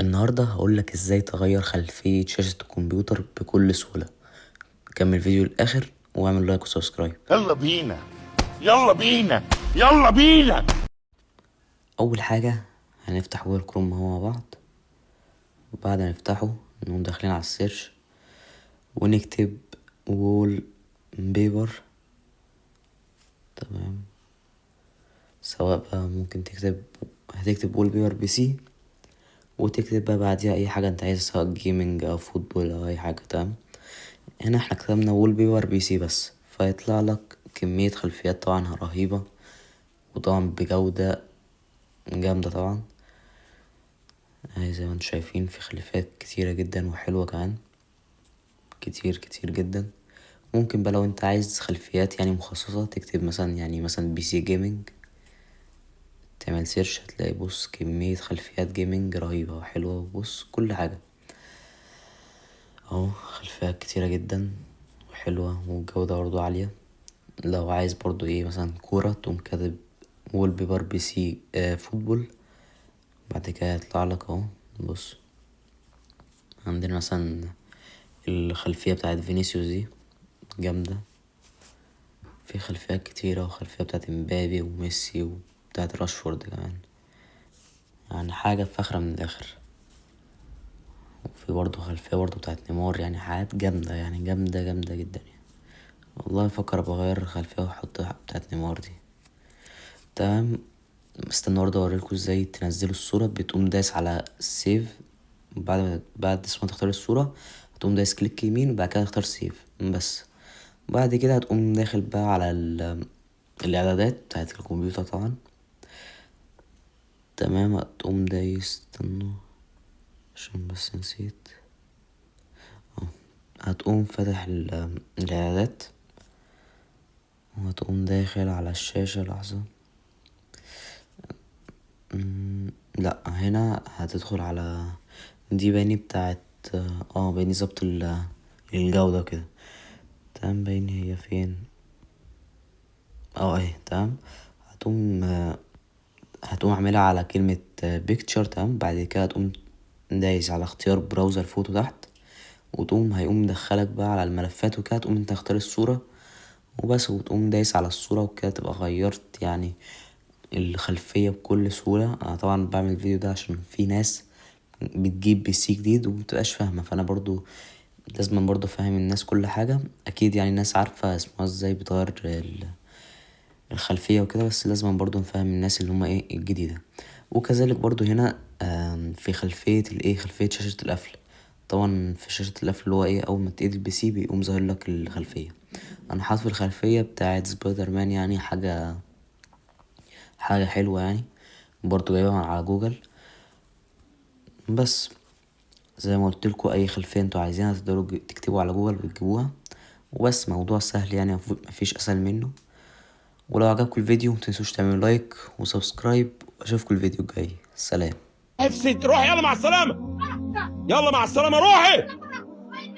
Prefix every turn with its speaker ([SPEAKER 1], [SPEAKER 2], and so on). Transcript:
[SPEAKER 1] النهاردة هقولك ازاي تغير خلفية شاشة الكمبيوتر بكل سهولة. كمل الفيديو للآخر واعمل لايك وسبسكرايب.
[SPEAKER 2] يلا بينا يلا بينا يلا بينا.
[SPEAKER 1] أول حاجة هنفتح جوجل كروم مع بعض، وبعد ما نفتحه نقوم داخلين على السيرش ونكتب وول بيبر. تمام، سواء بقى ممكن هتكتب وول بيبر بي سي، وتكتب بقى بعديها اي حاجة انت عايزها سواء جيمنج او فوتبول او اي حاجة. تمام، هنا احنا كتبنا وول بيبر بي سي بس، فيطلع لك كمية خلفيات طبعا رهيبة، وطبعا بجودة جامدة طبعا. زي ما انتم شايفين في خلفيات كتيرة جدا وحلوة كمان، كتير كتير جدا. ممكن بقى لو انت عايز خلفيات يعني مخصصة تكتب مثلا بي سي جيمنج، تعمل سيرش هتلاقي بص كمية خلفيات جيمنج رهيبة وحلوة، وبص كل حاجة اهو، خلفيات كتيرة جدا وحلوة والجودة برضه عالية. لو عايز برضه ايه مثلا كورة تقوم كاتب وول بيبر بي سي فوتبول، بعد كده يطلع لك اهو. بص عندنا مثلا الخلفية بتاعت فينيسيوس دي جامدة، في خلفيات كتيرة، وخلفية بتاعت امبابي وميسي وبتاعت راشفورد كمان، يعني حاجة فخرة من الآخر. وفي برضه خلفية برضه بتاعت نيمار، يعني حاجات جامدة، يعني جامدة جامدة جدا يعني. والله بفكر بغير الخلفية واحط بتاعت نيمار دي. تمام، استنى برضه اوريلكوا ازاي تنزلوا الصورة. بتقوم دايس على سيف، بعد اسمه تختار الصورة، هتقوم دايس كليك يمين وبعد كده تختار سيف بس. بعد كده هتقوم داخل بقى على الاعدادات بتاعت الكمبيوتر طبعا. تمام، هتقوم دايس، استنوا عشان بس نسيت. هتقوم فاتح الاعدادات، وهتقوم داخل على الشاشة. لحظة، لا هنا هتدخل على دي باني بتاعت باني ظبط الجودة كده. تمام، باين هي فين؟ اهي. تمام، هتقوم اعملها على كلمة بيكتشر. تمام، بعد كده هتقوم دايس على اختيار براوزر فوتو تحت، هيقوم مدخلك بقى على الملفات وكده. تقوم انت تختار الصورة وبس، وتقوم دايس على الصورة وكده تبقى غيرت يعني الخلفية بكل سهولة. انا طبعا بعمل الفيديو ده عشان في ناس بتجيب بي سي جديد ومبتبقاش فاهمة، فانا برضو لازم برضو فاهم الناس كل حاجة. اكيد يعني الناس عارفة اسمها ازاي بتغير الخلفية وكده، بس لازم برضو نفهم الناس اللي هما ايه الجديدة. وكذلك برضو هنا في خلفية خلفية شاشة القفل. طبعا في شاشة القفل اللي هو ايه، اول ما تقيد البي سي بيقوم ظاهر لك الخلفية. انا حاطط الخلفية بتاعت سبايدر مان، يعني حاجة حلوة يعني، برضو جايبها من على جوجل. بس زي ما قلت لكم، اي خلفية انتوا عايزينها تقدروا تكتبوا على جوجل وتجيبوها، وبس موضوع سهل يعني، مفيش اسهل منه. ولو عجبكم الفيديو متنسوش تعملوا لايك وسبسكرايب، واشوفكم الفيديو الجاي. سلام.
[SPEAKER 2] نفسي تروح، يلا مع السلامة، يلا مع السلامة روحي.